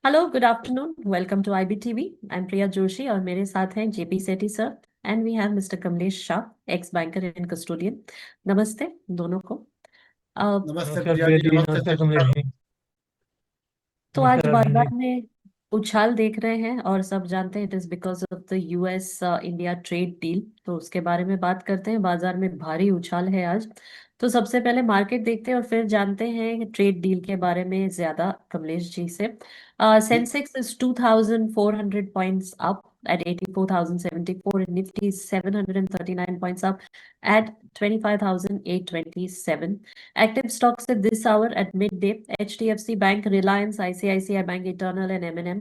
Hello, good afternoon. Welcome to IBTV। I am Priya Joshi और मेरे साथ हैं JP Sethi sir and we have mister Kamlesh Shah, ex banker and custodian. नमस्ते दोनों को। अ, नमस्ते नमस्कार प्रिया प्रिया जी, जी। नमस्ते नमस्कार सेठ कमलेश साहब। जी। तो आज नमस्कार अर्जुन जी। बाजार में उछाल देख रहे हैं और सब जानते हैं it is because of the US India trade deal. तो उसके बारे में बात करते हैं। बाजार में भारी उछाल है आज। तो सबसे पहले मार्केट देखते हैं और फिर जानते हैं ट्रेड डील के बारे में ज्यादा कमलेश जी से। जी, sensex is 2400 points up at 84,074 and Nifty is 739 points up at 25,827. Active stocks at this hour at midday: HDFC Bank, Reliance, ICICI Bank, Eternal and M&M.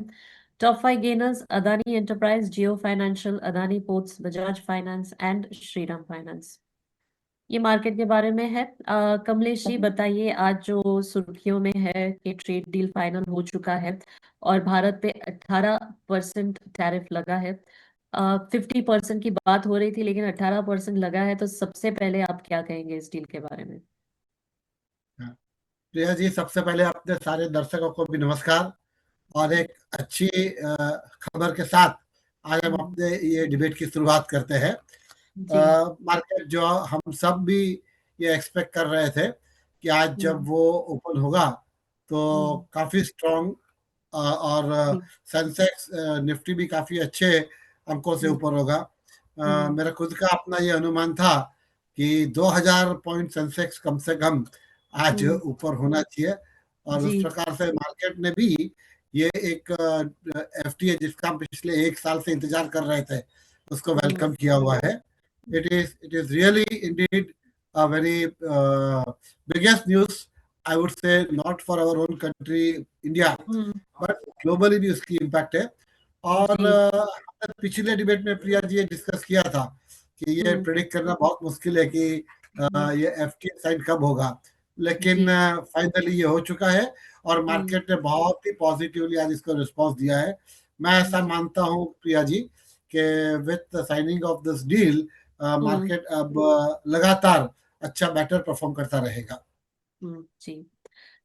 Top five gainers: Adani Enterprise, Jio Financial, Adani Ports, Bajaj Finance and Shriram Finance. ये market के बारे में है। कमलेश जी बताइए, आज जो सुर्खियों में है कि ट्रेड डील फाइनल हो चुका है और भारत पे 18% टैरिफ लगा है। 50% की बात हो रही थी लेकिन 18% लगा है। तो सबसे पहले आप क्या कहेंगे इस डील के बारे में? हाँ, प्रिया जी, सबसे पहले अपने सारे दर्शकों को भी नमस्कार। और एक अच्छी खबर के साथ आज हम हम्म, अपने ये डिबेट की शुरुआत करते हैं। जी। मार्केट जो हम सब भी ये एक्सपेक्ट कर रहे थे कि आज जब हम्म, वो ओपन होगा तो हम्म, काफी स्ट्रॉन्ग और जी। सेंसेक्स निफ्टी भी काफी अच्छे अंकों से हम्म, ऊपर होगा। हम्म, मेरा खुद का अपना ये अनुमान था कि 2000 पॉइंट सेंसेक्स कम से कम आज हम्म, ऊपर होना चाहिए। और जी। उस प्रकार से मार्केट ने भी ये एक FTA जिसका हम पिछले एक साल से इंतजार कर रहे थे उसको हम्म, वेलकम किया हुआ है। It is really indeed a very biggest news, I would say, not for our own country India, hmm, but globally भी उसकी इम्पैक्ट है। और जी। हमने पिछले डिबेट में प्रिया जी ये डिस्कस किया था कि ये हम्म, प्रेडिक्ट करना बहुत मुश्किल है कि हम्म, ये FTA साइन कब होगा। लेकिन जी। फाइनली ये हो चुका है और हम्म, मार्केट ने बहुत ही पॉजिटिवली आज इसको रिस्पॉन्स दिया है। मैं ऐसा जी। मानता हूँ प्रिया जी कि with the signing off this deal hmm, market अब लगातार अच्छा बेटर परफॉर्म करता रहेगा। जी।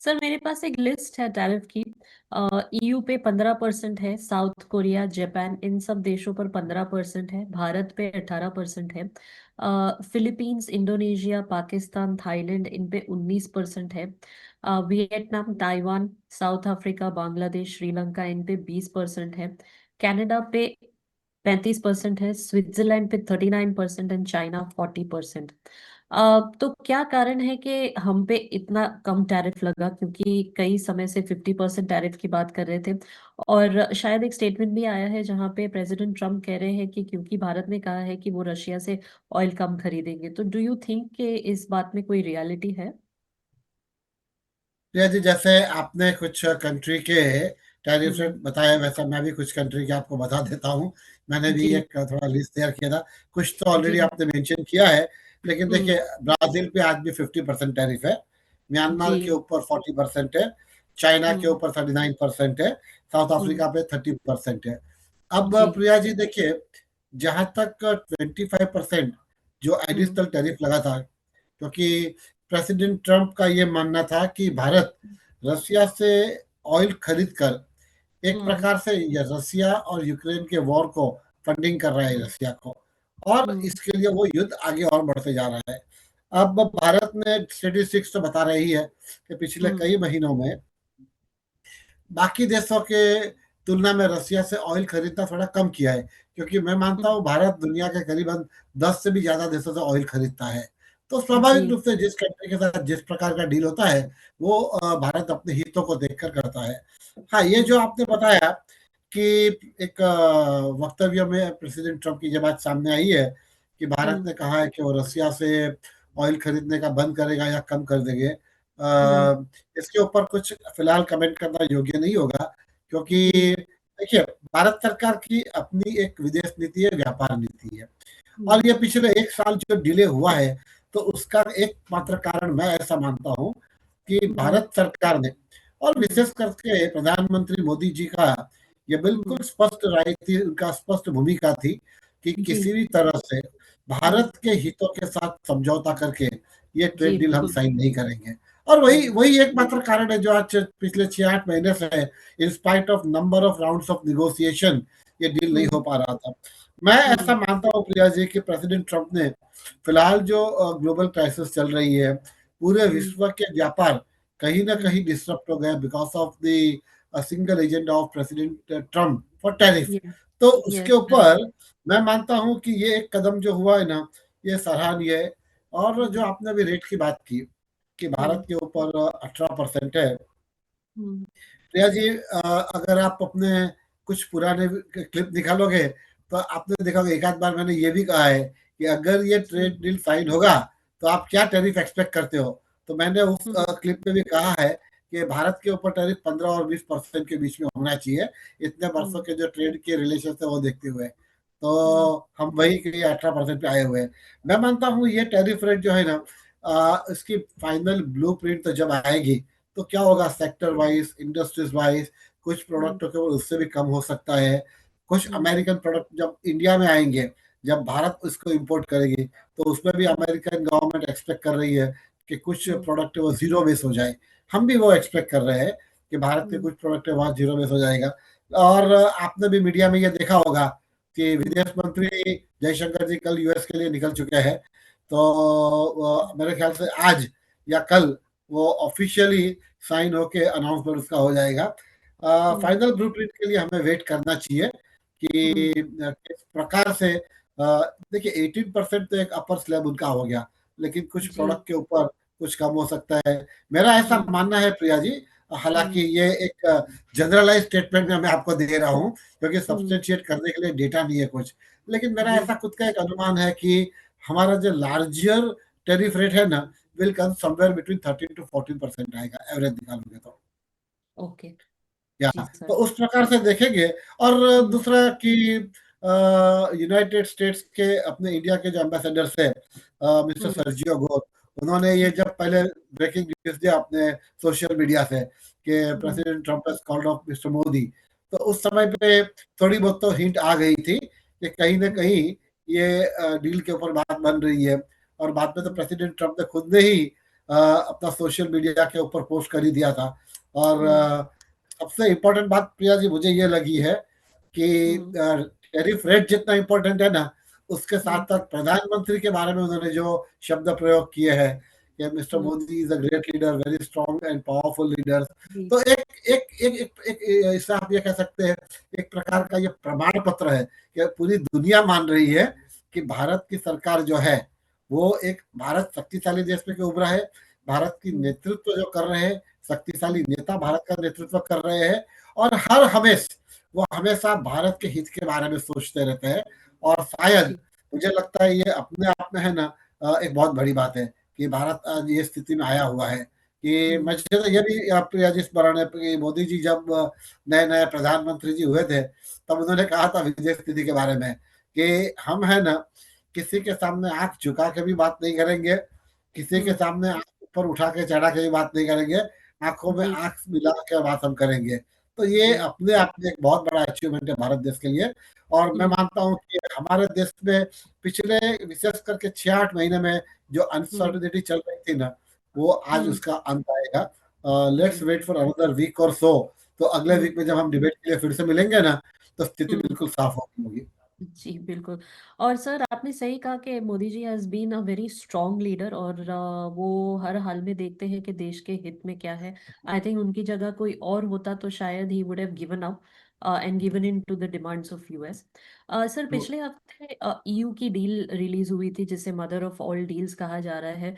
सर, मेरे पास एक लिस्ट है टैरिफ की। EU पे 15% है, साउथ कोरिया, जापान, इन सब देशों पर 15% है, भारत पे 18% है। फिलीपींस, इंडोनेशिया, पाकिस्तान, थाईलैंड, इन पे 19% है। Vietnam, Taiwan, South Africa, Bangladesh, Sri Lanka, इन पे 20% है। कनाडा पे 35% है, स्विट्जरलैंड पे 39% एंड चाइना 40%। तो क्या कारण है कि हम पे इतना कम टैरिफ लगा? क्योंकि कई समय से 50% टैरिफ की बात कर रहे थे और शायद एक स्टेटमेंट भी आया है जहां पे प्रेसिडेंट ट्रम्प कह रहे हैं कि क्योंकि भारत ने कहा है कि वो रशिया से ऑयल कम खरीदेंगे। तो डू यू थिंक कि इस बात में कोई रियलिटी है? प्रिया जी, जैसे आपने कुछ कंट्री के टैरिफ रेट हम्म, बताया वैसा मैं भी कुछ कंट्री के आपको बता देता हूँ। मैंने भी जी। एक थोड़ा लिस्ट तैयार किया था। कुछ तो ऑलरेडी जी। आपने मेंशन किया है, लेकिन हम्म, देखिए ब्राजील पे आज भी 50% टैरिफ है, म्यांमार के जी। ऊपर 40% है, चाइना के हम्म, ऊपर 39% है, साउथ हम्म, अफ्रीका पे 30% है। अब जी। प्रिया जी देखिए, जहां तक 25% जो हम्म, एडिशनल टैरिफ लगा था, क्योंकि प्रेसिडेंट ट्रम्प का ये मानना था कि भारत रसिया से ऑयल खरीद कर एक हम्म, प्रकार से ये रसिया और यूक्रेन के वॉर को फंडिंग कर रहा है हम्म, रसिया को, और हम्म, इसके लिए वो युद्ध आगे और बढ़ते जा रहा है। अब भारत ने स्टेटिस्टिक्स तो बता रही है कि पिछले हम्म, कई महीनों में बाकी देशों के तुलना में रसिया से ऑयल खरीदना थोड़ा कम किया है, क्योंकि मैं मानता हम्म, हूँ भारत दुनिया के करीबन 10 से भी ज्यादा देशों से ऑयल खरीदता है। तो जी। स्वाभाविक रूप से जिस कंट्री के साथ जिस प्रकार का डील होता है वो भारत अपने हितों को देखकर करता है। हाँ, ये हम्म, जो आपने बताया कि एक वक्तव्य में प्रेसिडेंट ट्रम्प की ये बात सामने आई है कि भारत हम्म, ने कहा है कि वो रसिया से ऑयल खरीदने का बंद कर देगा या कम कर देंगे। हम्म, इसके ऊपर कुछ फिलहाल कमेंट करना योग्य नहीं होगा, क्योंकि जी। देखिए भारत सरकार की अपनी एक विदेश नीति है, व्यापार नीति है। हम्म, और ये पिछले एक साल जो डिले हुआ है, तो उसका एकमात्र कारण मैं ऐसा मानता हूँ कि हम्म, भारत सरकार ने और हम्म, विशेष करके प्रधानमंत्री मोदी जी का ये बिल्कुल हम्म, स्पष्ट राय थी, उनका स्पष्ट भूमिका थी कि जी। किसी भी तरह से हम्म, भारत के हितों के साथ समझौता करके ये जी ट्रेड डील हम बिल्कुल। साइन नहीं करेंगे। और वही हम्म वही एकमात्र कारण है जो आज पिछले 6-8 महीने से, in spite of number of rounds of negotiation, ये डील नहीं हो हम्म पा रहा था। मैं ऐसा हम्म मानता हूँ प्रिया जी कि प्रेसिडेंट ट्रंप ने फिलहाल जो ग्लोबल क्राइसिस चल रही है, पूरे हम्म विश्व के व्यापार कहीं ना हम्म कहीं डिसरप्ट हो गए because of the single agenda of president Trump for tariff. Yes तो उसके यस करेक्ट ऊपर मैं मानता हूं कि ये एक कदम जो हुआ है ना, ये सराहनीय है। और जो हम्म आपने अभी रेट की बात की कि भारत हम्म के ऊपर 18% है। हम्म प्रिया जी, अगर आप अपने कुछ पुराने क्लिप निकालोगे तो आपने देखा होगा, एक आध बार मैंने ये भी कहा है कि अगर ये ट्रेड डील साइन होगा तो आप क्या टैरिफ एक्सपेक्ट करते हो। तो मैंने उस हम्म क्लिप में भी कहा है कि भारत के ऊपर टैरिफ 15 और 20% के बीच में होना चाहिए, इतने वर्षों हम्म के जो ट्रेड के रिलेशन है वो देखते हुए। तो हम्म हम वही के लिए 18% पे आए हुए हैं। मैं मानता हूँ ये टैरिफ रेट जो है ना, इसकी फाइनल ब्लूप्रिंट तो जब आएगी तो क्या होगा, सेक्टर वाइज, इंडस्ट्रीज वाइज, कुछ हम्म प्रोडक्टों के ऊपर उससे भी कम हो सकता है। कुछ हम्म अमेरिकन प्रोडक्ट जब इंडिया में आएंगे, जब भारत उसको इंपोर्ट करेगी, तो उसमें भी हम्म अमेरिकन गवर्नमेंट एक्सपेक्ट कर रही है कि कुछ हम्म प्रोडक्ट वो जीरो बेस हो जाए। हम भी वो एक्सपेक्ट कर रहे हैं कि भारत के हम्म कुछ प्रोडक्ट वहाँ जीरो बेस हो जाएगा। और आपने भी मीडिया में ये देखा होगा कि हम्म विदेश मंत्री जयशंकर जी कल यूएस के लिए निकल चुके हैं। तो मेरे ख्याल से आज या कल वो ऑफिशियली साइन होके अनाउंसमेंट उसका हो जाएगा। हम्म फाइनल ब्लूप्रिंट के लिए हमें वेट करना चाहिए कि हम्म किस प्रकार से। देखिए 18% तो एक अपर स्लैब उनका हो गया, लेकिन कुछ जी प्रोडक्ट के ऊपर कुछ कम हो सकता है। मेरा ऐसा हम्म मानना है प्रिया जी, हालांकि हम्म ये एक जनरलाइज स्टेटमेंट मैं आपको दे रहा हूँ क्योंकि हम्म सब्सटेंशिएट करने के लिए डेटा नहीं है कुछ। लेकिन मेरा जी ऐसा खुद का एक अनुमान है कि हमारा जो लार्जर टेरिफ रेट है ना, will come somewhere between 13 to 14% आएगा, एवरेज निकालोगे तो। ओके या जी तो सर उस प्रकार से देखेंगे। और हम्म दूसरा कि यूनाइटेड स्टेट्स के अपने इंडिया के जो एम्बेसडर है, मिस्टर हम्म सर्जियो गोर, उन्होंने ये जब पहले ब्रेकिंग न्यूज दिया अपने सोशल मीडिया से कि hmm president Trump has called off mister Modi, तो उस समय पे थोड़ी बहुत तो हिंट आ गई थी कि कहीं ना हम्म कहीं ये डील के ऊपर बात बन रही है। और बाद में तो हम्म प्रेसिडेंट ट्रम्प ने खुद ने ही अपना सोशल मीडिया के ऊपर पोस्ट कर ही दिया था। और हम्म सबसे इम्पोर्टेंट बात प्रिया जी मुझे ये लगी है कि हम्म टैरिफ रेट जितना इम्पोर्टेंट है ना, उसके साथ हम्म साथ प्रधानमंत्री के बारे में उन्होंने जो शब्द प्रयोग किए हैं कि mister hmm, Modi is a great leader, very strong and powerful leader. जी तो एक एक एक एक, एक इससे आप ये कह सकते हैं, एक प्रकार का ये प्रमाण पत्र है कि पूरी दुनिया मान रही है कि भारत की सरकार जो है वो एक, भारत शक्तिशाली देश में क्यों उभरा है, भारत की हम्म नेतृत्व जो कर रहे हैं, शक्तिशाली हम्म नेता भारत का नेतृत्व कर रहे हैं। और हर हमेश वो हमेशा भारत के हित के बारे में सोचते रहते हैं। और शायद जी मुझे लगता है ये अपने आप में है ना, एक बहुत बड़ी बात है कि भारत आज ये स्थिति में आया हुआ है कि हम्म मुझे तो ये भी आप आज स्मरण है कि मोदी जी जब नए नए प्रधानमंत्री जी हुए थे, तब उन्होंने कहा था विदेश नीति के बारे में कि हम है ना किसी के सामने आंख झुका के भी बात नहीं करेंगे, किसी के हम्म सामने आंख ऊपर उठा के चढ़ा के भी बात नहीं करेंगे, आंखों में जी आंख मिला के बात हम करेंगे। तो ये जी अपने आप में एक बहुत बड़ा अचीवमेंट है भारत देश के लिए। और मैं हम्म मानता हूँ कि हमारे देश में पिछले विशेष करके 6-8 महीने में जो हम्म अनसर्टिनिटी चल रही थी ना, वो आज हम्म उसका अंत आएगा। लेट्स जी वेट फॉर अनदर वीक और सो। तो अगले हम्म वीक में जब हम डिबेट के लिए फिर से मिलेंगे ना, तो स्थिति हम्म बिल्कुल साफ होगी। जी बिल्कुल। और सर आपने सही कहा कि Modi ji has been a very strong leader और वो हर हाल में देखते हैं कि देश के हित में क्या है। आई थिंक उनकी जगह कोई और होता तो शायद ही would have given up and given in to the demands of US. Sir तो पिछले हफ्ते ईयू की डील रिलीज हुई थी जिसे मदर ऑफ ऑल डील्स कहा जा रहा है।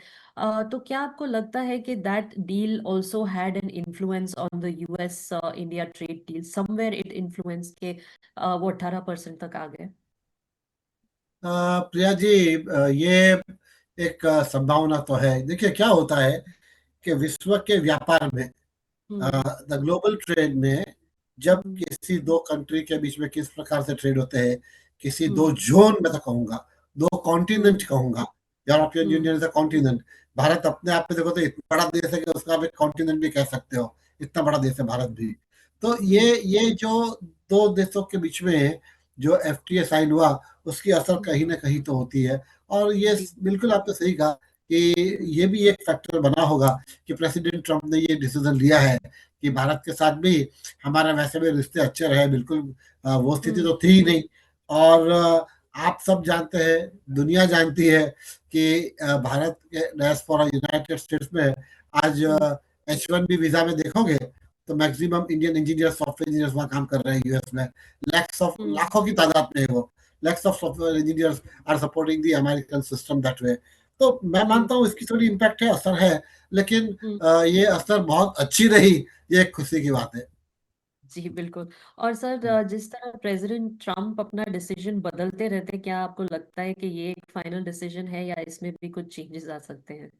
तो क्या आपको लगता है कि that deal also had an influence on the US India trade deal, somewhere it influence के वो 18% तक आ गए? प्रिया जी, ये एक संभावना तो है। देखिए क्या होता है कि विश्व के व्यापार में, हम्म द ग्लोबल ट्रेड में, जब हम्म किसी दो कंट्री के बीच में किस प्रकार से ट्रेड होते हैं, किसी दो हम्म जोन में तो कहूंगा, दो हम्म कॉन्टिनेंट कहूंगा। European hmm union is a continent. Bharat अपने आप में देखो तो इतना बड़ा देश है कि उसका आप एक कॉन्टिनेंट भी कह सकते हो, इतना बड़ा देश है भारत भी। तो जी ये जो दो देशों के बीच में जो एफटीए साइन हुआ, उसकी असर हम्म, कहीं ना कहीं तो होती है। और ये जी बिल्कुल आपने सही कहा कि ये भी एक फैक्टर बना होगा कि प्रेसिडेंट ट्रम्प ने ये डिसीजन लिया है कि भारत के साथ भी हमारा वैसे भी रिश्ते अच्छे रहे, बिल्कुल वो स्थिति हम्म। तो थी ही नहीं। और आप सब जानते हैं, दुनिया जानती है कि भारत के डायस्पोरा यूनाइटेड स्टेट्स में आज हम्म। H1B वीजा में देखोगे तो maximum Indian engineer, software engineers वहाँ काम कर रहे हैं यूएस में। हम्म। लाखों की तादाद में है वो। Lakhs of software engineers are supporting the American system that way. तो मैं जी। मानता हूँ इसकी थोड़ी इम्पैक्ट है, असर है, लेकिन हम्म। ये असर बहुत अच्छी रही, ये एक खुशी की बात है। जी बिल्कुल। और सर, जिस तरह प्रेसिडेंट ट्रम्प अपना डिसीजन बदलते रहते, क्या आपको लगता है कि ये एक फाइनल डिसीजन है या इसमें भी कुछ चेंजेस आ सकते हैं?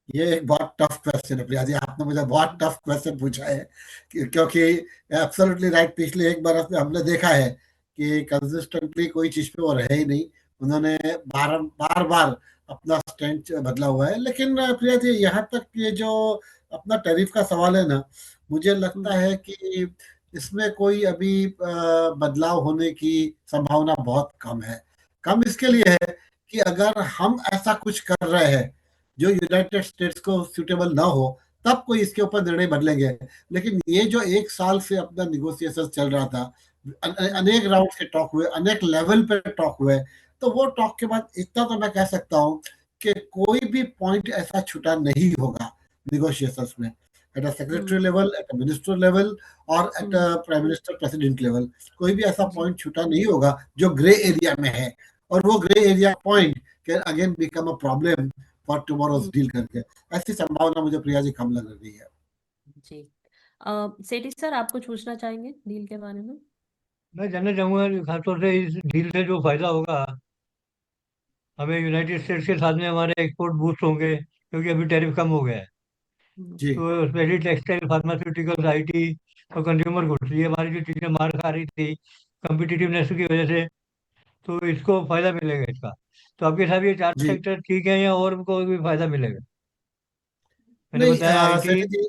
ये एक बहुत टफ क्वेश्चन है प्रिया जी, आपने मुझे बहुत टफ क्वेश्चन पूछा है क्योंकि एब्सोल्युटली राइट, पिछले एक बरस में हमने देखा है कि कंसिस्टेंटली कोई चीज पे वो रहे ही नहीं। उन्होंने बार बार अपना स्टैंड बदला हुआ है। लेकिन प्रिया जी, यहाँ तक ये जो अपना टैरिफ का सवाल है ना, मुझे लगता हम्म। है कि इसमें कोई अभी बदलाव होने की संभावना बहुत कम है। कम इसके लिए है कि अगर हम ऐसा कुछ कर रहे हैं जो यूनाइटेड स्टेट्स को सूटेबल ना हो, तब कोई इसके ऊपर निर्णय बदलेंगे। लेकिन ये जो एक साल से अपना निगोसिएशन चल रहा था, हम्म। अनेक राउंड के टॉक हुए, अनेक लेवल पे टॉक हुए, तो वो टॉक के बाद इतना तो मैं कह सकता हूँ कि कोई भी पॉइंट ऐसा छूटा नहीं होगा निगोशिएशंस में, at a secretary hmm. Level, at a minister level और at hmm. A prime minister president level. कोई भी ऐसा जी। पॉइंट छूटा नहीं होगा जो ग्रे एरिया में है, और वो grey area point can again become a problem for tomorrow's hmm. Deal करके। ऐसी संभावना मुझे प्रिया जी कम लग रही है। जी। सेठी सर, आप कुछ पूछना चाहेंगे डील के बारे में? मैं जानना चाहूंगा कि खासतौर से इस डील से जो फायदा होगा हमें यूनाइटेड स्टेट्स के साथ में, हमारे एक्सपोर्ट बूस्ट होंगे क्योंकि अभी टैरिफ कम हो गया है। हम्म। जी। तो स्पेशली टेक्सटाइल, फार्मास्यूटिकल्स, आईटी और कंज्यूमर गुड्स, ये हमारी जो चीज़ें मार खा रही थी कम्पिटिटिवनेस की वजह से, तो इसको फायदा मिलेगा इसका। तो आपके हिसाब ये चार जी। सेक्टर ठीक है या और उनको भी फायदा मिलेगा? मैंने नहीं, बताया आईटी, सेठी जी।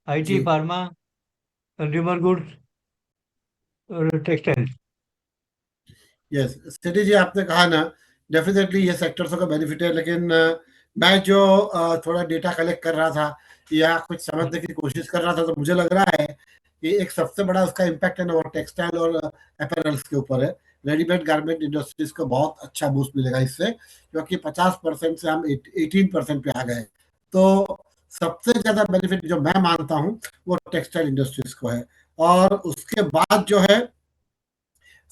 आईटी, जी। फार्मा, कंज्यूमर गुड्स और टेक्सटाइल। यस, सेठी जी, आपने कहा ना, डेफिनेटली ये सेक्टर्स का बेनिफिट है। लेकिन मैं जो थोड़ा डेटा कलेक्ट कर रहा था या कुछ समझने की कोशिश कर रहा था, तो मुझे लग रहा है कि एक सबसे बड़ा उसका इम्पैक्ट है ना, वो टेक्सटाइल और अपैरल्स के ऊपर है। रेडीमेड गारमेंट इंडस्ट्रीज को बहुत अच्छा बूस्ट मिलेगा इससे, क्योंकि 50% से हम 18% पे आ गए। तो सबसे ज्यादा बेनिफिट जो मैं मानता हूँ वो टेक्सटाइल इंडस्ट्रीज को है। और उसके बाद जो है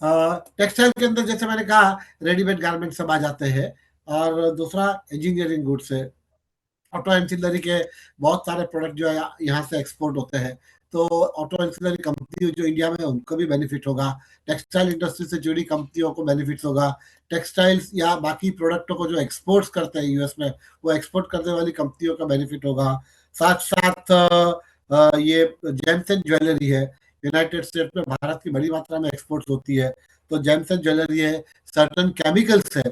टेक्सटाइल के अंदर, जैसे मैंने कहा, रेडीमेड गारमेंट सब आ जाते हैं। और दूसरा इंजीनियरिंग गुड्स है, ऑटो एंसिलरी के बहुत सारे प्रोडक्ट जो है यहाँ से एक्सपोर्ट होते हैं। तो ऑटो एंसिलरी कंपनी जो इंडिया में है, उनको भी बेनिफिट होगा। टेक्सटाइल इंडस्ट्री से जुड़ी कंपनियों को बेनिफिट होगा। टेक्सटाइल्स या बाकी प्रोडक्टों को जो एक्सपोर्ट्स करते हैं यूएस में, वो एक्सपोर्ट करने वाली कंपनियों का बेनिफिट होगा। साथ साथ ये जेम्स एंड ज्वेलरी है, यूनाइटेड स्टेट्स में भारत की बड़ी मात्रा में एक्सपोर्ट होती है। तो जेम्स एंड ज्वेलरी है, सर्टन केमिकल्स है,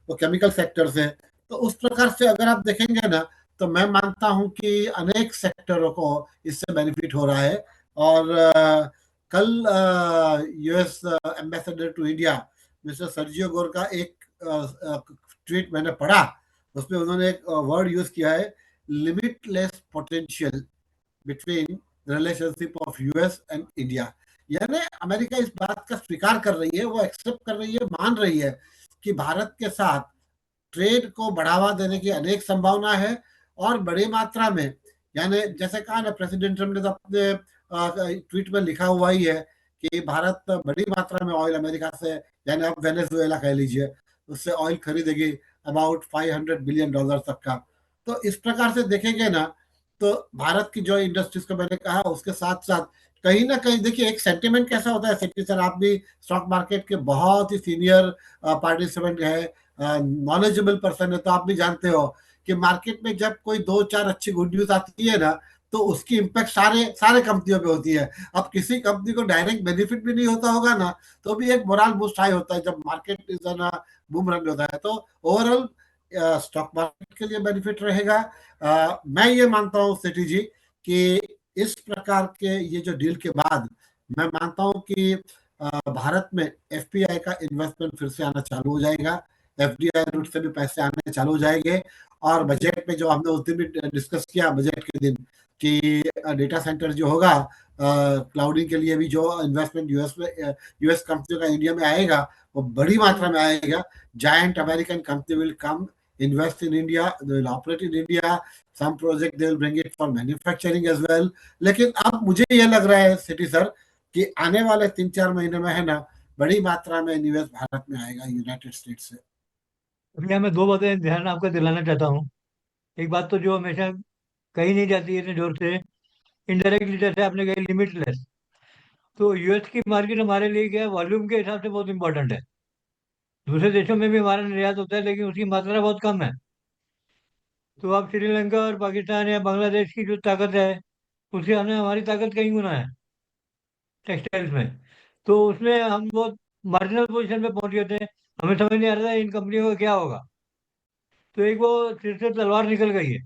तो केमिकल सेक्टर्स है। तो उस प्रकार से अगर आप देखेंगे ना, तो मैं मानता हूं कि अनेक सेक्टरों को इससे बेनिफिट हो रहा है। और कल US ambassador to India mister Sergio Gor का एक ट्वीट मैंने पढ़ा। उसमें उन्होंने एक वर्ड यूज किया है, limitless potential between relationship of US and India. यानी अमेरिका इस बात का स्वीकार कर रही है, वो एक्सेप्ट कर रही है, मान रही है कि भारत के साथ ट्रेड को बढ़ावा देने की अनेक संभावना है। और बड़ी मात्रा में, यानी जैसे कहा ना, प्रेसिडेंट ट्रम्प ने तो अपने ट्वीट में लिखा हुआ ही है कि भारत बड़ी मात्रा में ऑयल अमेरिका से, यानी आप वेनेजुएला कह लीजिए, उससे ऑयल खरीदेगी अबाउट $500 बिलियन तक का। तो इस प्रकार से देखेंगे ना, तो भारत की जो इंडस्ट्रीज को मैंने कहा, उसके साथ साथ कहीं ना कहीं देखिए एक सेंटिमेंट कैसा होता है। सेठी सर, आप भी स्टॉक मार्केट के बहुत ही सीनियर पार्टिसिपेंट है, नॉलेजेबल पर्सन है, तो आप भी जानते हो कि मार्केट में जब कोई दो चार अच्छी गुड न्यूज आती है ना, तो उसकी इम्पैक्ट सारे सारे कंपनियों पे होती है। अब किसी कंपनी को डायरेक्ट बेनिफिट भी नहीं होता होगा ना, तो भी एक मोरल बूस्ट हाई होता है जब market is on boom run होता है। तो ओवरऑल स्टॉक मार्केट के लिए बेनिफिट रहेगा। मैं ये मानता हूँ सेठी जी कि इस प्रकार के ये जो डील के बाद, मैं मानता हूँ कि भारत में एफपीआई का इन्वेस्टमेंट फिर से आना चालू हो जाएगा। एफडीआई रूट से भी पैसे आने चालू हो जाएंगे। और बजट में जो हमने उस दिन भी डिस्कस किया बजट के दिन कि डेटा सेंटर जो होगा क्लाउडिंग के लिए भी जो इन्वेस्टमेंट यूएस कंपनियों का इंडिया में आएगा वो बड़ी मात्रा में आएगा। Giant American company will come invest in India, they will operate in India, some project they will bring it for manufacturing as well। लेकिन अब मुझे ये लग रहा है सिटी सर कि आने वाले 3-4 महीने में है ना बड़ी मात्रा में निवेश भारत में आएगा यूनाइटेड स्टेट्स से। भैया मैं दो बातें ध्यान आपको दिलाना चाहता हूँ। एक बात तो जो हमेशा कही नहीं जाती है इतने जोर से, इनडायरेक्टली, जैसे आपने कही लिमिटलेस। तो यूएस की मार्केट हमारे लिए क्या है, वॉल्यूम के हिसाब से बहुत इंपॉर्टेंट है। दूसरे देशों में भी हमारा निर्यात होता है लेकिन उसकी मात्रा बहुत कम है। तो आप श्रीलंका और पाकिस्तान या बांग्लादेश की जो ताकत है उससे हमें हमारी ताकत कहीं गुना है टेक्सटाइल्स में। तो उसमें हम बहुत मार्जिनल पोजीशन पे पहुंच गए थे। हमें समझ नहीं आ रहा था इन कंपनियों का क्या होगा। तो एक वो सिर से तलवार निकल गई है,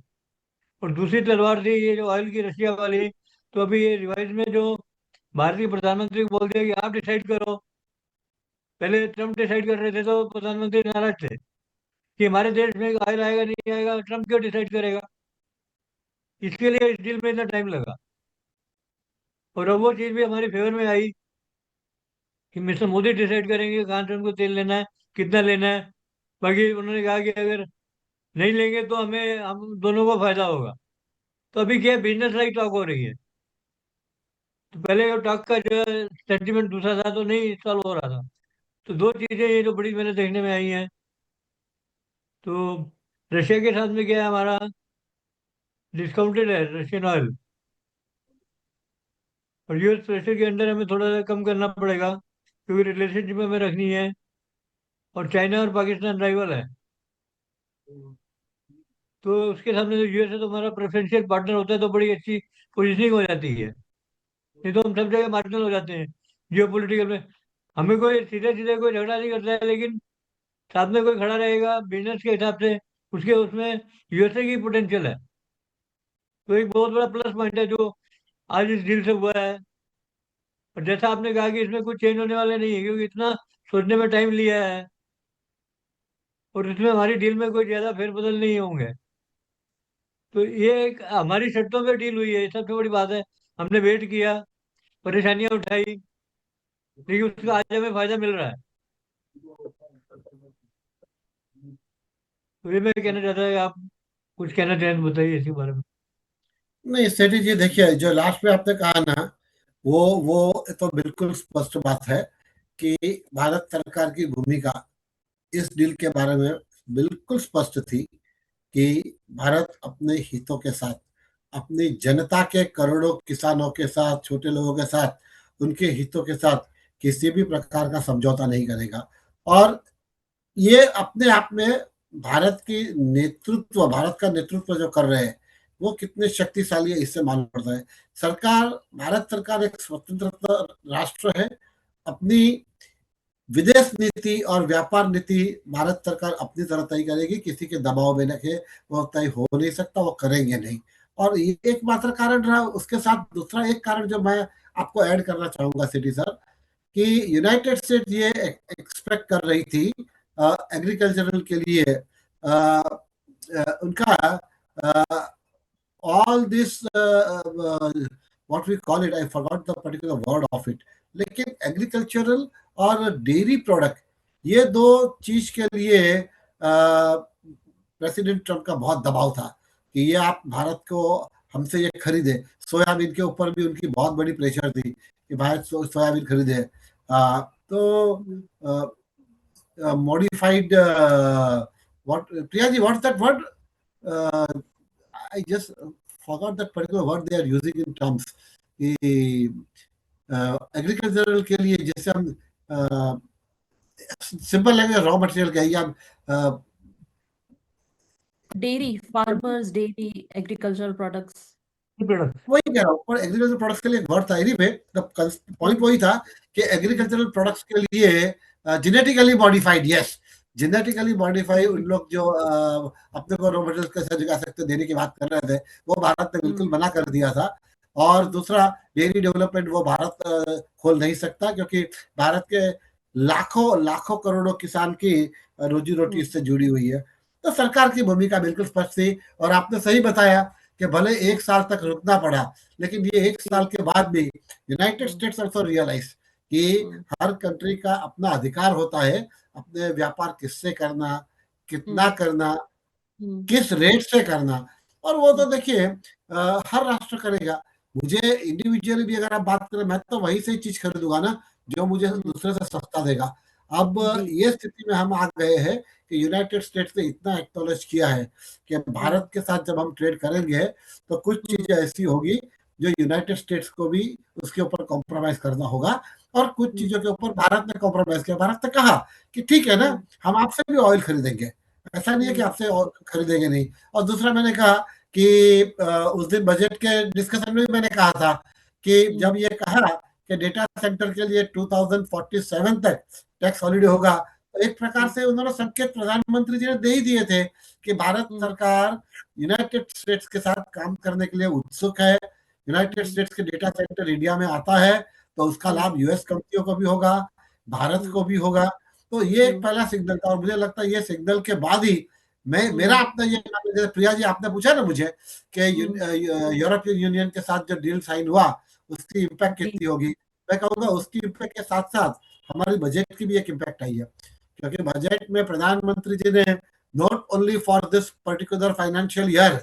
और दूसरी तलवार थी ये जो ऑयल की रशिया वाली। तो अभी ये रिवाइज में जो भारतीय प्रधानमंत्री को बोल दिया कि आप डिसाइड करो। पहले ट्रम्प डिसाइड कर रहे थे तो प्रधानमंत्री नाराज थे कि हमारे देश में ऑयल आएगा नहीं आएगा, ट्रम्प क्यों डिसाइड करेगा। इसके लिए इस डील में इतना टाइम लगा। और अब वो चीज़ भी हमारे फेवर में आई कि मिस्टर मोदी डिसाइड करेंगे कहाँ से उनको तेल लेना है, कितना लेना है। बाकी उन्होंने कहा कि अगर नहीं लेंगे तो हमें हम दोनों को फायदा होगा। तो अभी क्या बिजनेस लाइक टॉक हो रही है। तो पहले जो टॉक का जो सेंटिमेंट दूसरा था तो नहीं सॉल्व हो रहा था। तो दो चीजें ये जो बड़ी मैंने देखने में आई हैं। तो रशिया के साथ में क्या है, हमारा डिस्काउंटेड है रशियन ऑयल। और यूएस प्रेशर के अंडर हमें थोड़ा सा कम करना पड़ेगा क्योंकि रिलेशनशिप हमें रखनी है। और चाइना और पाकिस्तान राइवल है। तो उसके सामने जो यूएस है तो हमारा प्रेफरेंशियल पार्टनर होता है तो बड़ी अच्छी पोजिशनिंग हो जाती है। नहीं तो हम सब जगह मार्जिनल हो जाते हैं जियो पोलिटिकल में। हमें कोई सीधे सीधे कोई झगड़ा नहीं करता है, लेकिन साथ में कोई खड़ा रहेगा बिजनेस के हिसाब से, उसके उसमें यूएसए की पोटेंशियल है। तो एक बहुत बड़ा प्लस पॉइंट है जो आज इस डील से हुआ है। और जैसा आपने कहा कि इसमें कुछ चेंज होने वाले नहीं है क्योंकि इतना सोचने में टाइम लिया है, और इसमें हमारी डील में कोई ज्यादा फेरबदल नहीं होंगे। तो ये एक हमारी शर्तों पे डील हुई है, ये सबसे बड़ी बात है। हमने वेट किया, परेशानियां उठाई, लेकिन उसका आज हमें फायदा मिल रहा है। तो ये मैं कहना चाहता है, आप कुछ कहना चाहें तो बताइए इसके बारे में। नहीं सेठी जी देखिए जो लास्ट में आपने कहा ना वो तो बिल्कुल स्पष्ट बात है कि भारत सरकार की भूमिका इस डील के बारे में बिल्कुल स्पष्ट थी कि भारत अपने हितों के साथ अपनी जनता के करोड़ों किसानों के साथ छोटे लोगों के साथ उनके हितों के साथ किसी भी प्रकार का समझौता नहीं करेगा। और ये अपने आप में भारत का नेतृत्व जो कर रहे हैं वो कितने शक्तिशाली है इससे मालूम पड़ता है। सरकार भारत सरकार एक स्वतंत्र राष्ट्र है। अपनी विदेश नीति और व्यापार नीति भारत सरकार अपनी तरह तय करेगी, किसी के दबाव में रखे वो तय हो नहीं सकता, वो करेंगे नहीं। और ये एकमात्र कारण रहा। उसके साथ दूसरा एक कारण जो मैं आपको ऐड करना चाहूंगा सिटी सर कि यूनाइटेड स्टेट ये एक्सपेक्ट कर रही थी एग्रीकल्चरल के लिए उनका all this what we call it, I forgot the particular word of it, लेकिन एग्रीकल्चरल और डेयरी प्रोडक्ट ये दो चीज के लिए प्रेसिडेंट ट्रम्प का बहुत दबाव था कि ये आप भारत को हमसे ये खरीदे। सोयाबीन के ऊपर भी उनकी बहुत बड़ी प्रेशर थी कि भारत सोयाबीन खरीदे। तो modified what Priya ji what's that word, I just forgot that particular word they are using in terms कि एग्रीकल्चरल के लिए जैसे हम सिंपल लैंग्वेज रॉ मटेरियल कहिए हम dairy farmers, dairy agricultural products. वही कह रहा हूँ। और एग्रीकल्चरल प्रोडक्ट्स के लिए एक वर्ड था एनीवे पॉइंट वही था कि एग्रीकल्चरल प्रोडक्ट्स के लिए genetically modified, yes genetically modified उन लोग जो अपने को रॉ मटेरियल कैसे जगा सकते देने की बात कर रहे थे वो भारत ने बिल्कुल मना कर दिया था। और दूसरा डेयरी डेवलपमेंट वो भारत खोल नहीं सकता क्योंकि भारत के लाखों लाखों करोड़ों किसान की रोजी रोटी इससे जुड़ी हुई है। तो सरकार की भूमिका बिल्कुल स्पष्ट थी, और आपने सही बताया कि भले एक साल तक रुकना पड़ा, लेकिन ये एक साल के बाद भी यूनाइटेड स्टेट्स ऑल्सो रियलाइज कि हर कंट्री का अपना अधिकार होता है अपने व्यापार किससे करना, कितना करना, किस रेट से करना। और वो तो देखिए हर राष्ट्र करेगा। मुझे इंडिविजुअली भी अगर आप बात करें, मैं तो वहीं से ही चीज खरीदूंगा ना जो मुझे दूसरे से सस्ता देगा। अब ये स्थिति में हम आ गए हैं कि यूनाइटेड स्टेट्स ने इतना एक्नॉलेज किया है कि भारत के साथ जब हम ट्रेड करेंगे तो कुछ चीजें ऐसी होगी जो यूनाइटेड स्टेट्स को भी उसके ऊपर कॉम्प्रोमाइज करना होगा, और कुछ चीजों के ऊपर भारत ने कॉम्प्रोमाइज किया। भारत ने कहा कि ठीक है ना, हम आपसे भी ऑयल खरीदेंगे, ऐसा नहीं है कि आपसे और खरीदेंगे नहीं। और दूसरा मैंने कहा कि उस दिन बजट के डिस्कशन में भी मैंने कहा था कि जब ये कहा कि डेटा सेंटर के लिए 2047 तक टैक्स हॉलिडे होगा, तो एक प्रकार से उन्होंने संकेत प्रधानमंत्री जी ने दे ही दिए थे कि भारत सरकार यूनाइटेड स्टेट्स के साथ काम करने के लिए उत्सुक है। यूनाइटेड स्टेट्स के डेटा सेंटर इंडिया में आता है तो उसका लाभ यूएस कंपनियों को भी होगा, भारत को भी होगा। तो ये एक पहला सिग्नल था, और मुझे लगता है ये सिग्नल के बाद ही मेरा अपना ये, जैसे प्रिया जी आपने पूछा ना मुझे कि यूरोपियन यूनियन के साथ जो डील साइन हुआ उसकी इम्पैक्ट कितनी होगी, मैं कहूँगा उसकी इम्पैक्ट के साथ साथ हमारी बजट की भी एक इम्पैक्ट आई है। क्योंकि बजट में प्रधानमंत्री जी ने not only for this particular financial year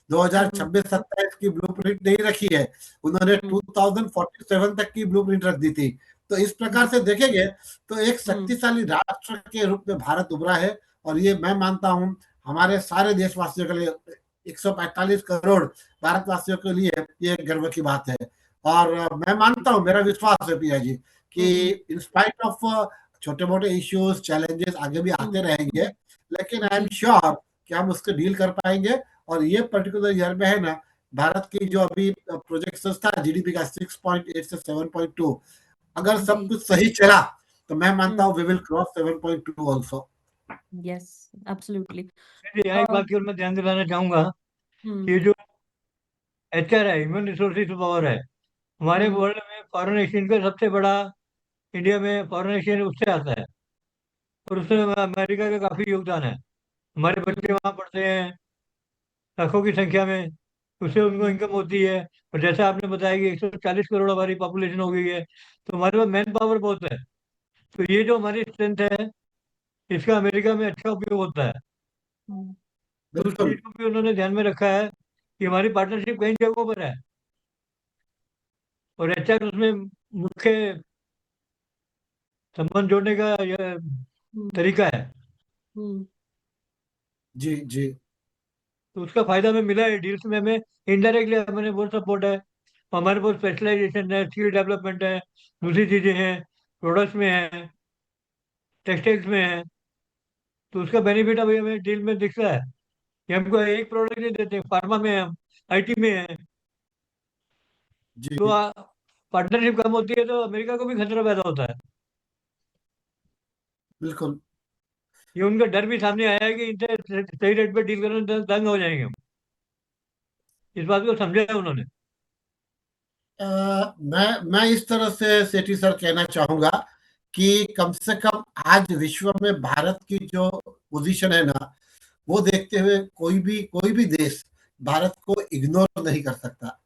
2026-27 की ब्लूप्रिंट नहीं रखी है, उन्होंने 2047 तक की ब्लूप्रिंट रख दी थी। तो इस प्रकार से देखेंगे तो एक शक्तिशाली राष्ट्र के रूप में भारत उभरा है, और ये मैं मानता हूं हमारे सारे देशवासियों के लिए, 145 करोड़ भारतवासियों के लिए ये गर्व की बात है। और मैं मानता हूं, मेरा विश्वास है पिया जी कि इन स्पाइट ऑफ छोटे मोटे इश्यूज चैलेंजेस आगे भी आते रहेंगे, लेकिन आई एम श्योर कि हम उसको डील कर पाएंगे। और ये पर्टिकुलर ईयर में है ना, भारत की जो अभी प्रोजेक्शन था जीडीपी का 6.8 से 7.2, अगर सब कुछ सही चला तो मैं मानता हूँ we will cross 7.2 also. Yes, absolutely. यहाँ एक बात की और मैं ध्यान दिलाना चाहूंगा कि ये जो एचआर है, ह्यूमन रिसोर्सेज पावर है, हमारे वर्ल्ड में फॉरेन एक्सचेंज का सबसे बड़ा, इंडिया में फॉरेन एक्सचेंज उससे आता है, और उसमें अमेरिका का काफी योगदान है। हमारे बच्चे वहाँ पढ़ते हैं लाखों की संख्या में, उससे उनको इनकम होती है। और जैसा आपने बताया कि 140 करोड़ हमारी पॉपुलेशन हो गई है, तो हमारे पास मैन पावर बहुत है। तो ये जो हमारी स्ट्रेंथ है, इसका अमेरिका में अच्छा उपयोग होता है। तो उस बिल्कुल चीज को भी उन्होंने ध्यान में रखा है कि हमारी पार्टनरशिप कई जगहों पर है, और एचआर उसमें मुख्य संबंध जोड़ने का यह तरीका है। जी जी तो उसका फायदा हमें मिला है डील्स में, हमें इनडायरेक्टली हमारे बहुत सपोर्ट है। हमारे पास स्पेशलाइजेशन है, स्किल डेवलपमेंट है, दूसरी चीजें हैं, प्रोडक्ट्स में है, टेक्सटाइल्स में है। तो उसका बेनिफिट अभी हमें डील में दिख रहा है कि हमको एक प्रोडक्ट नहीं देते, फार्मा में है हम, आईटी में है। जी तो पार्टनरशिप कम होती है तो अमेरिका को भी खतरा पैदा होता है। बिल्कुल। ये उनका डर भी सामने आया है कि इनसे सही रेट पे डील करने में दंग हो जाएंगे हम। इस बात को समझा है उन्होंने। मैं इस तरह से सेठी सर कहना चाहूंगा कि कम से कम आज विश्व में भारत की जो पोजीशन है ना, वो देखते हुए कोई भी देश भारत को इग्नोर नहीं कर सकता।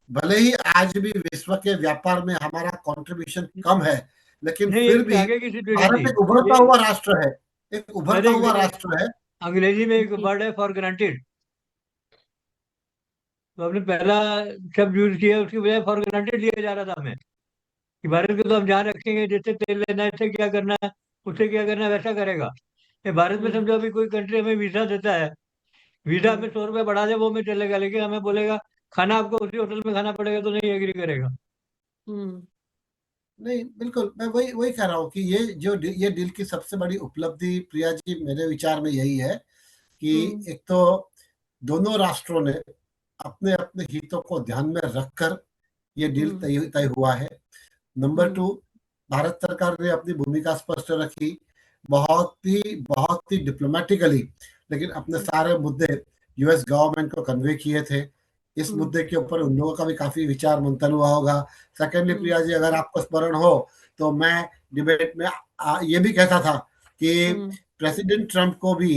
भले ही आज भी विश्व के व्यापार में हमारा कंट्रीब्यूशन कम है, लेकिन नहीं, फिर इसके भी आगे की सिचुएशन थी भारत एक उभरता ये। हुआ राष्ट्र है, एक उभरता अरे हुआ राष्ट्र है। अंग्रेजी में एक वर्ड है फॉर ग्रांटेड, तो आपने पहला शब्द यूज किया, उसकी बजाय फॉर ग्रांटेड लिया जा रहा था हमें कि भारत को तो हम जहाँ रखेंगे, जैसे तेल लेना है इससे क्या करना है, उससे क्या करना है वैसा करेगा। ये भारत में समझो अभी कोई कंट्री हमें वीजा देता है, वीजा हमें 100 रुपये बढ़ा दे वो हमें चलेगा, लेकिन हमें बोलेगा खाना आपको उसी होटल में खाना पड़ेगा, तो नहीं एग्री करेगा। नहीं, बिल्कुल मैं वही वही कह रहा हूँ कि ये डील की सबसे बड़ी उपलब्धि प्रिया जी मेरे विचार में यही है कि एक तो दोनों राष्ट्रों ने अपने अपने हितों को ध्यान में रखकर ये डील तय तय हुआ है। नंबर टू, भारत सरकार ने अपनी भूमिका स्पष्ट रखी, बहुत ही डिप्लोमेटिकली, लेकिन अपने सारे मुद्दे यूएस गवर्नमेंट को कन्वे किए थे। इस मुद्दे के ऊपर उन लोगों का भी काफी विचार मंथन हुआ होगा। सेकेंडली प्रिया जी, अगर आपको स्मरण हो तो मैं डिबेट में ये भी कहता था कि हम्म प्रेसिडेंट ट्रंप को भी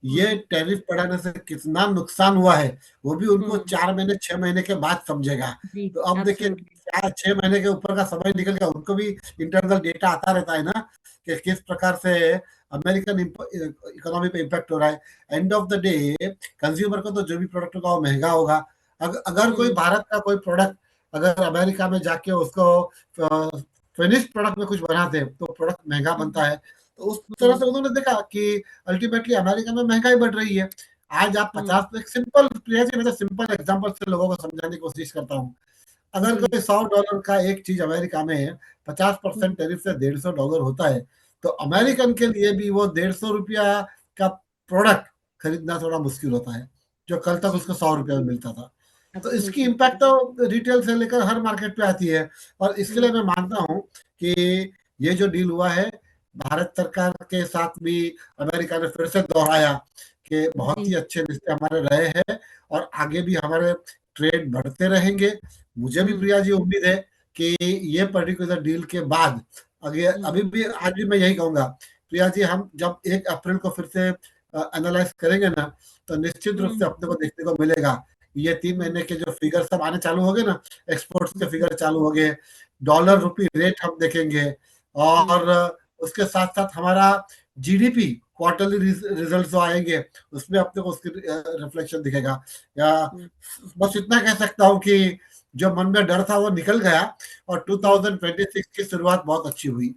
ये हम्म टैरिफ बढ़ाने से कितना नुकसान हुआ है वो भी उनको हम्म 4 महीने 6 महीने के बाद समझेगा। जी तो अब देखिए एब्सोल्युटली 4 6 महीने के ऊपर का समय निकल गया, उनको भी इंटरनल डेटा आता रहता है ना कि किस प्रकार से अमेरिकन इकोनॉमी पे इम्पैक्ट हो रहा है। End of the day consumer को तो जो भी प्रोडक्ट होगा वो महंगा होगा। अगर कोई हम्म भारत का कोई प्रोडक्ट अगर अमेरिका में जाके उसको फिनिश प्रोडक्ट में कुछ बनाते हैं तो प्रोडक्ट महंगा बनता हम्म है। तो उस तरह हम्म से उन्होंने देखा कि अल्टीमेटली अमेरिका में महंगाई बढ़ रही है। आज आप हम्म 50 एक सिंपल प्रिया जी, मैं तो सिंपल एग्जांपल से लोगों को समझाने की कोशिश करता हूँ। अगर जी कोई $100 का एक चीज अमेरिका में 50% हम्म टैरिफ से $150 होता है, तो हम्म अमेरिकन के लिए भी वो ₹150 का प्रोडक्ट खरीदना थोड़ा मुश्किल होता है, जो कल तक जी उसको $100 में मिलता था। तो इसकी एब्सोल्युटली इम्पैक्ट तो रिटेल से लेकर हर मार्केट पे आती है। और इसके लिए हम्म मैं मानता हूँ कि ये जो डील हुआ है, भारत सरकार के साथ भी अमेरिका ने फिर से दोहराया कि बहुत जी ही अच्छे रिश्ते हमारे रहे हैं और आगे भी हमारे ट्रेड बढ़ते रहेंगे। मुझे भी हम्म प्रिया जी उम्मीद है कि ये पर्टिकुलर डील के बाद आगे अभी हम्म भी आज भी मैं यही कहूंगा प्रिया जी, हम जब 1 अप्रैल को फिर से एनालाइज करेंगे ना, तो निश्चित रूप से हम्म अपने को देखने को मिलेगा ये 3 महीने के जो फिगर सब आने चालू हो गए ना, एक्सपोर्ट्स के हम्म फिगर चालू हो गए, डॉलर हम्म रुपी रेट हम देखेंगे। हम्म और उसके साथ साथ हमारा जीडीपी क्वार्टरली रिजल्ट जो आएंगे उसमें अपने को उसकी रिफ्लेक्शन दिखेगा। या हम्म बस इतना कह सकता हूँ कि जो मन में डर था वो निकल गया और हम्म 2026 की शुरुआत बहुत अच्छी हुई।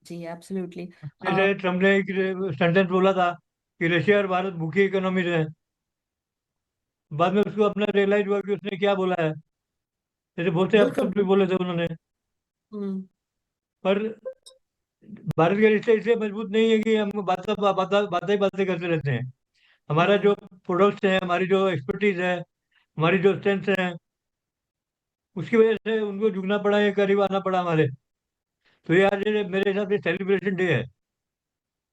जी एब्सोल्युटली जैसे ट्रम्प ने एक सेंटेंस बोला था कि रशिया और भारत भूखी इकोनॉमी है। बाद में उसको अपना रियलाइज हुआ कि उसने क्या बोला है। जैसे बहुत से बिल्कुल अपशब्द भी बोले थे उन्होंने। हम्म पर भारत के रिश्ते इसलिए मजबूत नहीं है कि हम बातें करते रहते हैं। हमारा जो हम्म प्रोडक्ट्स है, हमारी जो एक्सपर्टीज है, हमारी जो स्ट्रेंथ है, उसकी वजह से उनको झुकना पड़ा, ये करीब आना पड़ा हमारे। तो ये आज मेरे हिसाब से सेलिब्रेशन डे है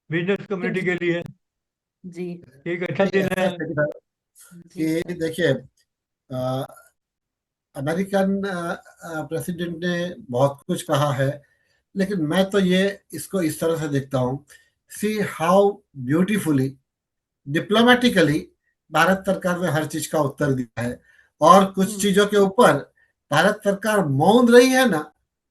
बिजनेस कम्युनिटी के लिए। जी ये एक अच्छा नहीं, दिन है। ऐसा है जी कि सर देखिए अमेरिकन प्रेसिडेंट ने बहुत कुछ कहा है, लेकिन मैं तो ये इसको इस तरह से देखता हूँ, see how beautifully diplomatically Bharat सरकार ने हर चीज का उत्तर दिया है। और कुछ हम्म चीजों के ऊपर भारत सरकार मौन रही है ना,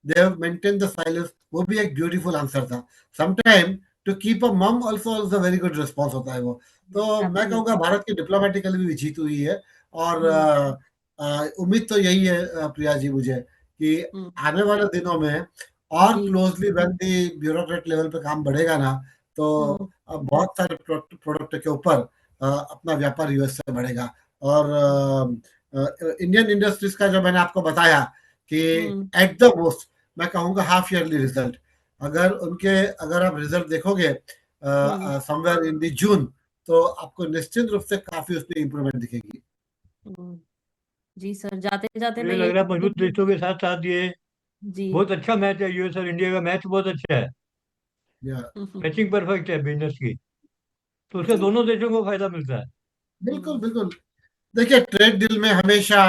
they have maintain the silence, वो भी एक ब्यूटीफुल आंसर था। समटाइम टू कीप अ मम also is a very good response होता है वो। तो मैं कहूँगा एब्सोल्युटली भारत की डिप्लोमेटिकली भी जीत हुई है। और हम्म उम्मीद तो यही है प्रिया जी मुझे कि हम्म आने वाले दिनों में और जी closely when the bureaucrat level पे काम बढ़ेगा ना, तो हम्म अब बहुत सारे प्रोडक्ट प्रोडक्ट के ऊपर अपना व्यापार यूएस से बढ़ेगा। और इंडियन इंडस्ट्रीज का जो मैंने आपको बताया कि हम्म एट द मोस्ट मैं कहूँगा हाफ ईयरली रिजल्ट, अगर आप रिजल्ट देखोगे हम्म समवेयर इन द जून, तो आपको निश्चित रूप से काफी उसमें इंप्रूवमेंट दिखेगी। हम्म, जी सर जाते जाते मैं मुझे लग यही रहा है मजबूत कहूंगी देशों के साथ साथ ये जी बहुत अच्छा मैच है। यूएस और इंडिया का मैच बहुत अच्छा है। या मैचिंग परफेक्ट है बिजनेस की। तो उससे जी दोनों देशों को फायदा मिलता है। बिल्कुल हम्म बिल्कुल। देखिए ट्रेड डील में हमेशा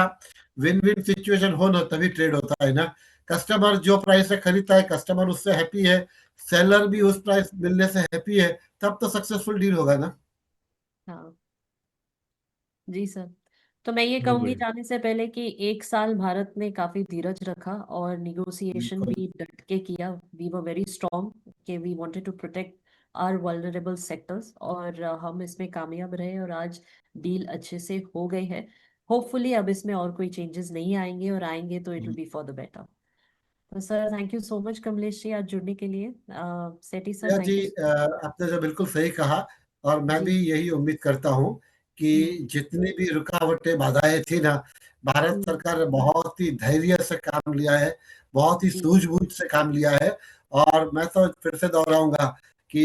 विन विन सिचुएशन हो ना तभी ट्रेड होता है ना। कस्टमर जो प्राइस से खरीदता है कस्टमर उससे हैप्पी है, सेलर भी उस प्राइस मिलने से हैप्पी है, तब तो सक्सेसफुल डील होगा ना। हाँ जी सर तो मैं ये बहुत कहूंगी बढ़िया। जाने से पहले कि 1 साल भारत ने काफी धीरज रखा और निगोशिएशन बिल्कुल। भी डट के किया वी वर वेरी स्ट्रांग कि we wanted to protect our vulnerable sectors और हम इसमें कामयाब रहे और आज डील अच्छे से हो गई है होपफुली अब इसमें और कोई चेंजेस नहीं आएंगे और आएंगे तो it will be for the better तो sir thank you so much Kamlesh ji आज जुड़ने के लिए Sethi sir Priya ji, thank you आपने जो बिल्कुल सही कहा, और मैं जी भी यही उम्मीद करता हूँ हम्म कि जितनी भी रुकावटें बाधाएं थी ना, भारत हम्म, सरकार ने बहुत ही धैर्य से काम लिया है, बहुत ही जी सूझबूझ से काम लिया है। और मैं तो फिर से दोहराऊंगा कि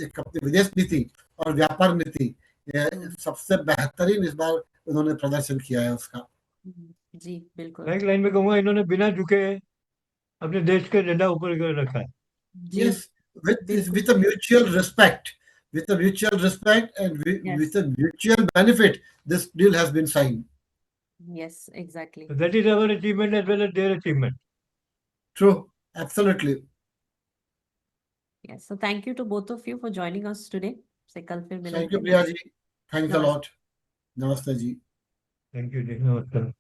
एक अपनी विदेश नीति और व्यापार नीति, ये हम्म सबसे बेहतरीन इस बार उन्होंने प्रदर्शन किया है उसका। जी बिल्कुल मैं एक लाइन में कहूंगा, इन्होंने बिना झुके अपने देश का झंडा ऊपर कर रखा है। जी Yes, बिल्कुल with a mutual respect, with a mutual respect and yes with a mutual benefit, this deal has been signed. Yes exactly that is our achievement as well as their achievement. True, absolutely. Yes, so thank you to both of you for joining us today. से कल फिर thank you मिलेंगे। Priya ji, thanks a नमस्ते। Lot. नमस्ते जी। Thank you जी, नमस्कार।